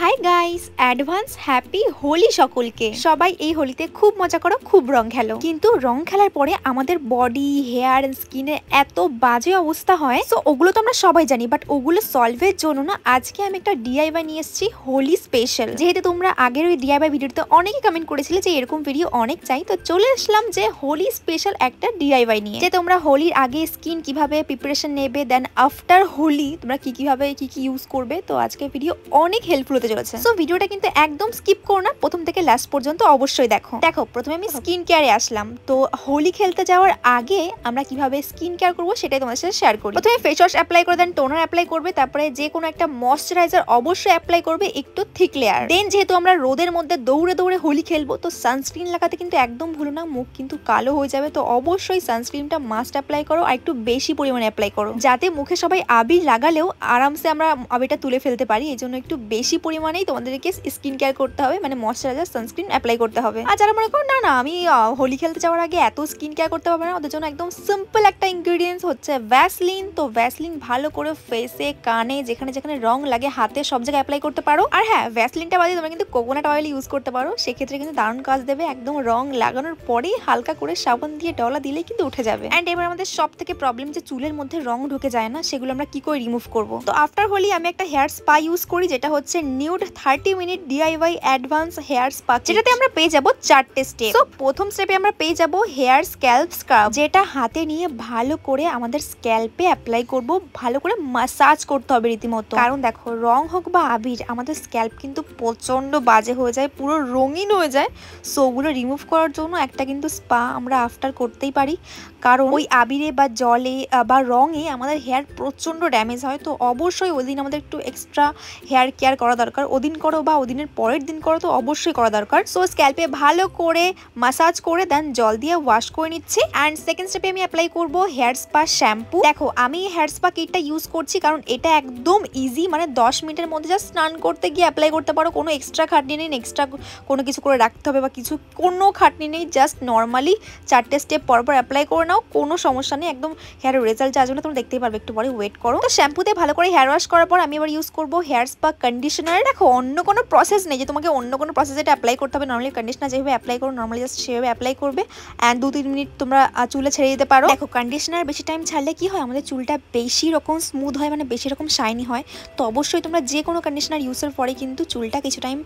High guys, advance happy Holi সকলকে। সবাই এই হোলিতে খুব মজা করো, খুব রং খেলো, কিন্তু রং খেলার পরে আমাদের বডি, হেয়ার, স্কিনে এত বাজে অবস্থা হয়। তো ওগুলো তো আমরা সবাই জানি, বাট ওগুলো সলভের জন্য না আজকে আমি একটা ডিআইওয়াই নিয়ে এসেছি, হোলি স্পেশাল। যেহেতু তোমরা আগের ওই ডিআইওয়াই ভিডিওতে অনেকে কমেন্ট করেছিলে যে এরকম ভিডিও অনেক চাই, তো চলে আসলাম যে হোলি স্পেশাল একটা ডিআইওয়াই নিয়ে, যে তোমরা হোলির আগে স্কিন কিভাবে প্রিপারেশন নেবে, দেন আফটার হোলি তোমরা কিভাবে কি ইউজ করবে। তো আজকে ভিডিও অনেক হেল্পফুল হতে চলেছে। সো ভিডিওটা কিন্তু একদম স্কিপ করো না, প্রথম থেকে লাস্ট পর্যন্ত অবশ্যই দেখো। প্রথমে আমি স্কিন কেয়ারে আসলাম। তো হোলি খেলতে যাওয়ার আগে আমরা কিভাবে স্কিন কেয়ার করবো সেটাই তোমাদের সাথে শেয়ার করি। প্রথমে ফেস ওয়াশ অ্যাপ্লাই করে, দেন টোনার অ্যাপ্লাই করবে, তারপরে যে কোনো একটা ময়শ্চারাইজার অবশ্যই অ্যাপ্লাই করবে, একটু থিক লেয়ার। দেন যেহেতু আমরা রোদের মধ্যে দৌড়ে দৌড়ে হোলি খেলবো, তো সানস্ক্রিন লাগাতে কিন্তু একদম ভুলো না, মুখ কিন্তু কালো হয়ে যাবে। তো অবশ্যই সানস্ক্রিনটা মাস্ট অ্যাপ্লাই করো, আর একটু বেশি পরিমাণে অ্যাপ্লাই করো, যাতে মুখে সবাই আবির লাগালেও আরামসে আমরা আবিরটা তুলে ফেলতে পারি। এই জন্য একটু বেশি পরিমাণেই তোমাদেরকে স্কিন কেয়ার করতে হবে, মানে ময়শ্চারাইজার সানস্ক্রিন অ্যাপ্লাই করতে হবে। আর যারা মনে করো না আমি হোলি খেলতে যাওয়ার আগে এত স্কিন কেয়ার করতে পারবে না, ওদের জন্য একদম সিম্পল একটা ইনগ্রেডিয়েন্টস হচ্ছে ভ্যাসলিন। তো ভ্যাসলিন ভালো করে ফেসে, কানে, যেখানে যেখানে রং লাগে, হাতে, সব জায়গায় অ্যাপ্লাই করতে পারো। আর হ্যাঁ, ভ্যাসলিনটা বাদে তোমরা কিন্তু কোকোনাট অয়েল ইউজ করতে পারো, সেক্ষেত্রে কিন্তু দারুণ কাজ দেবে। একদম রং লাগানোর পরেই হালকা করে সাবান দিয়ে ডলা দিলেই কিন্তু উঠে যাবে। অ্যান্ড এবার আমাদের সব থেকে প্রবলেম যে চুলের মধ্যে রং ঢুকে যায় না, সেগুলো আমরা কি করে রিমুভ করবো। তো আফটার হোলি আমি একটা হেয়ার স্পা ইউজ করি, যেটা হচ্ছে নিউড 30 minute DIY advance hair spa, যেটাতে আমরা পেয়ে যাবো 4টে স্টেপ। তো প্রথম স্টেপে আমরা পেয়ে যাবো হেয়ার স্ক্যাল্প স্ক্রাব, যেটা হাতে নিয়ে ভালো করে আমাদের স্ক্যাল্পে অ্যাপ্লাই করব, ভালো করে মাসাজ করতে হবে রীতিমতো। কারণ দেখো, রং হোক বা আবির, আমাদের স্ক্যাল্প কিন্তু প্রচন্ড বাজে হয়ে যায়, পুরো রঙিন হয়ে যায়। সো ওগুলো রিমুভ করার জন্য একটা কিন্তু স্পা আমরা আফটার করতেই পারি, কারণ ওই আবিরে বা জলে বা রঙে আমাদের হেয়ার প্রচন্ড ড্যামেজ হয়। তো অবশ্যই ওই দিন আমাদের একটু এক্সট্রা হেয়ার কেয়ার করা দরকার। ওদিন করো বা ওদিনের পরের দিন করো, তো অবশ্যই করা দরকার। সো স্ক্যাল্পে ভালো করে মাসাজ করে দেন জল দিয়ে ওয়াশ করে নিচ্ছি। অ্যান্ড সেকেন্ড স্টেপে আমি অ্যাপ্লাই করব হেয়ার স্পা শ্যাম্পু। দেখো, আমি হেয়ার স্পা কিটটা ইউজ করছি, কারণ এটা একদম ইজি, মানে 10 মিনিটের মধ্যে জাস্ট স্নান করতে গিয়ে অ্যাপ্লাই করতে পারো। কোনো এক্সট্রা খাটনি নেই, এক্সট্রা কোনো কিছু করে রাখতে হবে বা কিছু, কোনো খাটনি নেই। জাস্ট নর্মালি 4টে স্টেপ পরপর অ্যাপ্লাই করে নাও, কোনো সমস্যা নেই। একদম হেয়ারের রেজাল্ট যা, তোমরা দেখতেই পারবে, একটু পরে ওয়েট করো। তো শ্যাম্পুতে ভালো করে হেয়ার ওয়াশ করার পর আমি এবার ইউজ করবো হেয়ার স্পা কন্ডিশনার। দেখো, অন্য কোনো প্রসেস নেই যে তোমাকে অন্য কোনো প্রসেস এটা অ্যাপ্লাই করতে হবে। নর্মালি কন্ডিশনার যেভাবে অ্যাপ্লাই করো, নর্মালি জাস্ট সেভাবে অ্যাপ্লাই করবে, অ্যান্ড 2-3 মিনিট তোমরা চুলে ছেড়ে দিতে পারো। দেখো, কন্ডিশনার বেশি টাইম ছাড়লে কি হয়, আমাদের চুলটা বেশি রকম স্মুথ হয়, মানে বেশি রকম শাইনি হয়। তো অবশ্যই তোমরা যে কোনো কন্ডিশনার ইউজের পরে কিন্তু চুলটা কিছু টাইম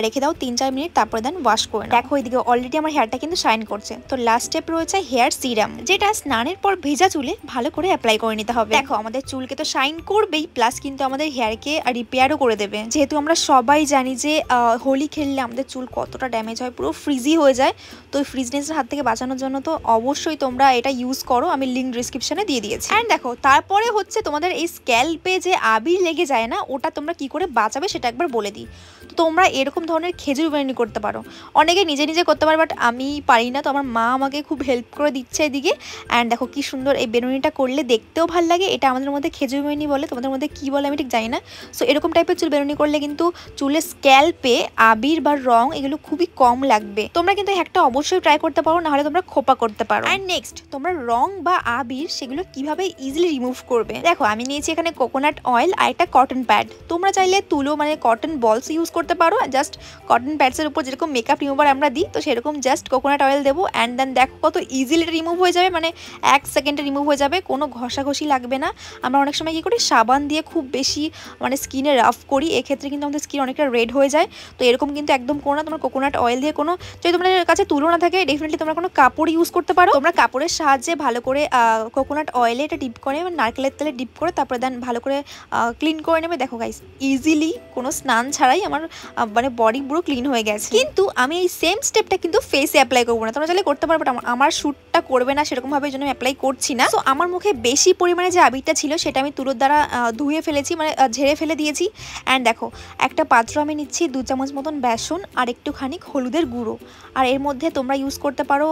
রেখে দাও, 3-4 মিনিট, তারপরে দেন ওয়াশ করে নাও। দেখো, এদিকে অলরেডি আমার হেয়ারটা কিন্তু শাইন করছে। তো লাস্ট স্টেপ রয়েছে হেয়ার সিরাম, যেটা স্নানের পর ভেজা চুলে ভালো করে অ্যাপ্লাই করে নিতে হবে। দেখো, আমাদের চুলকে তো শাইন করবেই, প্লাস কিন্তু আমাদের হেয়ারকে রিপেয়ারও করে দেবে। যেহেতু আমরা সবাই জানি যে হোলি খেললে আমাদের চুল কতটা ড্যামেজ হয়, পুরো ফ্রিজি হয়ে যায়। তো ওই ফ্রিজনেসের হাত থেকে বাঁচানোর জন্য তো অবশ্যই তোমরা এটা ইউজ করো, আমি লিঙ্ক ডিসক্রিপশনে দিয়ে দিয়েছি। অ্যান্ড দেখো, তারপরে হচ্ছে তোমাদের এই স্ক্যাল্পে যে আবির লেগে যায় না, ওটা তোমরা কি করে বাঁচাবে সেটা একবার বলে দিই। তো তোমরা এরকম ধরনের খেজুর বেরুনি করতে পারো, অনেকে নিজে নিজে করতে পারে, বাট আমি পারি না। তো আমার মা আমাকে খুব হেল্প করে দিচ্ছে এদিকে। অ্যান্ড দেখো কি সুন্দর এই বেরুনিটা করলে দেখতেও ভালো লাগে। এটা আমাদের মধ্যে খেজুর বেরুনি বলে, তোমাদের মধ্যে কি বলে আমি ঠিক জানি না। সো এরকম টাইপের চুল বেরুনি করলে কিন্তু চুলের স্ক্যাল্পে আবির বা রং এগুলো খুবই কম লাগবে। তোমরা কিন্তু একটা অবশ্যই ট্রাই করতে পারো, নাহলে তোমরা খোপা করতে পারো। অ্যান্ড নেক্সট, তোমরা রং বা আবির সেগুলো কিভাবে ইজিলি রিমুভ করবে। দেখো, আমি নিয়েছি এখানে কোকোনাট অয়েল আর একটা কটন প্যাড। তোমরা চাইলে তুলো, মানে কটন বলস ইউজ করতে পারো। জাস্ট কটন প্যাডসের উপর যেরকম মেকআপ রিমুভার আমরা দিই, তো সেরকম জাস্ট কোকোনাট অয়েল দেবো। অ্যান্ড দেন দেখো কত ইজিলি রিমুভ হয়ে যাবে, মানে 1 সেকেন্ডে রিমুভ হয়ে যাবে, কোনো ঘষাঘষি লাগবে না। আমরা অনেক সময় কি করি, সাবান দিয়ে খুব বেশি মানে স্কিনে রাফ করি, এক্ষেত্রে কিন্তু আমাদের স্কিন অনেকটা রেড হয়ে যায়। তো এরকম কিন্তু একদম করো না। তোমরা কোকোনাট অয়েল দিয়ে, কোনো যদি তোমাদের কাছে তুলো না থাকে, ডেফিনেটলি তোমরা কোনো কাপড় ইউজ করতে পারো। তোমরা কাপড়ের সাহায্যে ভালো করে কোকোনাট অয়েলে এটা ডিপ করে, নারকেলের তেলে ডিপ করে, তারপরে দেন ভালো করে ক্লিন করে নেবে। দেখো গাইস, ইজিলি কোনো স্নান ছাড়াই আমার মানে বডি পুরো ক্লিন হয়ে গেছে। কিন্তু আমি এই সেম স্টেপটা কিন্তু ফেসে অ্যাপ্লাই করবো না। তোমরা চাইলে করতে পারো, বাট আমার শ্যুটটা করবে না সেরকমভাবে, এই জন্য আমি অ্যাপ্লাই করছি না। তো আমার মুখে বেশি পরিমাণে যে আবিরটা ছিল, সেটা আমি তুলোর দ্বারা ধুয়ে ফেলেছি, মানে ঝেড়ে ফেলে দিয়েছি। অ্যান্ড দেখো, একটা পাত্র আমি নিচ্ছি, 2 চামচ মতন বেসন আর একটুখানি হলুদের গুঁড়ো। আর এর মধ্যে তোমরা ইউজ করতে পারো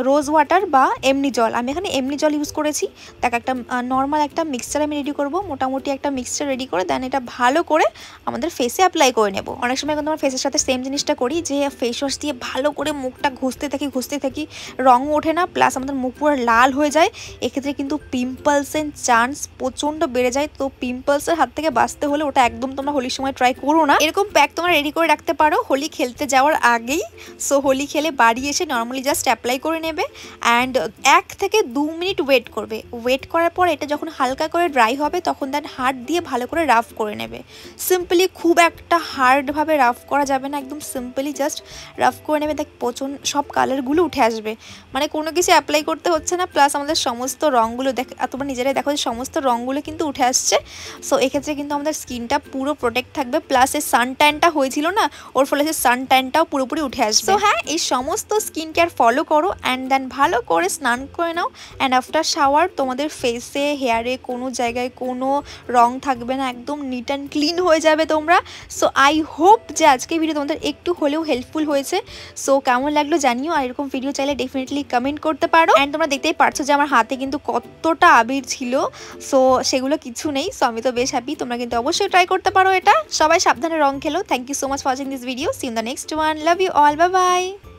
রোজ ওয়াটার বা এমনি জল। আমি এখানে এমনি জল ইউজ করেছি। দেখো, একটা নর্মাল একটা মিক্সচার আমি রেডি করবো, মোটামুটি একটা মিক্সচার রেডি করে দেন এটা ভালো করে আমাদের ফেসে অ্যাপ্লাই করে নেব। অনেক সময় কিন্তু আমার ফেসের সাথে সেম জিনিসটা করি, যে ফেস ওয়াশ দিয়ে ভালো করে মুখটা ঘষতে থাকি, রঙও ওঠে না, প্লাস আমাদের মুখ পুরো লাল হয়ে যায়। এক্ষেত্রে কিন্তু পিম্পলসের চান্স প্রচণ্ড বেড়ে যায়। তো পিম্পলসের হাত থেকে বাঁচতে হলে ওটা একদম তোমরা হোলির সময় ট্রাই করো না। এরকম প্যাক তোমরা রেডি করে রাখতে পারো হোলি খেলতে যাওয়ার আগেই। সো হোলি খেলে বাড়ি এসে নর্মালি জাস্ট অ্যাপ্লাই করে নেবে অ্যান্ড 1 থেকে 2 মিনিট ওয়েট করবে। ওয়েট করার পর এটা যখন হালকা করে ড্রাই হবে তখন দেন হাত দিয়ে ভালো করে রাফ করে নেবে। সিম্পলি, খুব একটা হার্ডভাবে রাফ করা যাবে না, একদম সিম্পলি জাস্ট রাফ করে নেবে। দেখ প্রচুর সব কালারগুলো উঠে আসবে, মানে কোনো কিছু অ্যাপ্লাই করতে হচ্ছে না। প্লাস আমাদের সমস্ত রঙগুলো তোমরা নিজেরাই দেখো যে সমস্ত রঙগুলো কিন্তু উঠে আসছে। সো এক্ষেত্রে কিন্তু আমাদের স্কিনটা পুরো প্রোটেক্ট থাকবে। প্লাস এই সান ট্যানটা হয়েছিল না, ওর ফলে সেই সান ট্যানটাও পুরোপুরি উঠে আসবে। সো হ্যাঁ, এই সমস্ত স্কিন কেয়ার ফলো করো অ্যান্ড দেন ভালো করে স্নান করে নাও অ্যান্ড আফটার শাওয়ার তোমাদের ফেসে হেয়ারে কোনো জায়গায় কোনো রং থাকবে না, একদম নিট অ্যান্ড ক্লিন হয়ে যাবে তোমরা। সো আই হোপ যে আজকের ভিডিও তোমাদের একটু হলেও হেল্পফুল হয়েছে। সো কেমন লাগলো জানিও, আর এরকম ভিডিও চাইলে ডেফিনেটলি কমেন্ট করতে পারো। অ্যান্ড তোমরা দেখতেই পারছো যে আমার হাতে কিন্তু কতটা আবির ছিল, সো সেগুলো কিছু নেই। সো আমি তো বেশ হ্যাপি। তোমরা কিন্তু অবশ্যই ট্রাই করতে পারো এটা। সবাই সাবধানে রং খেলো। Thank you so much for watching this video. See in the next one. Love you all. Bye by.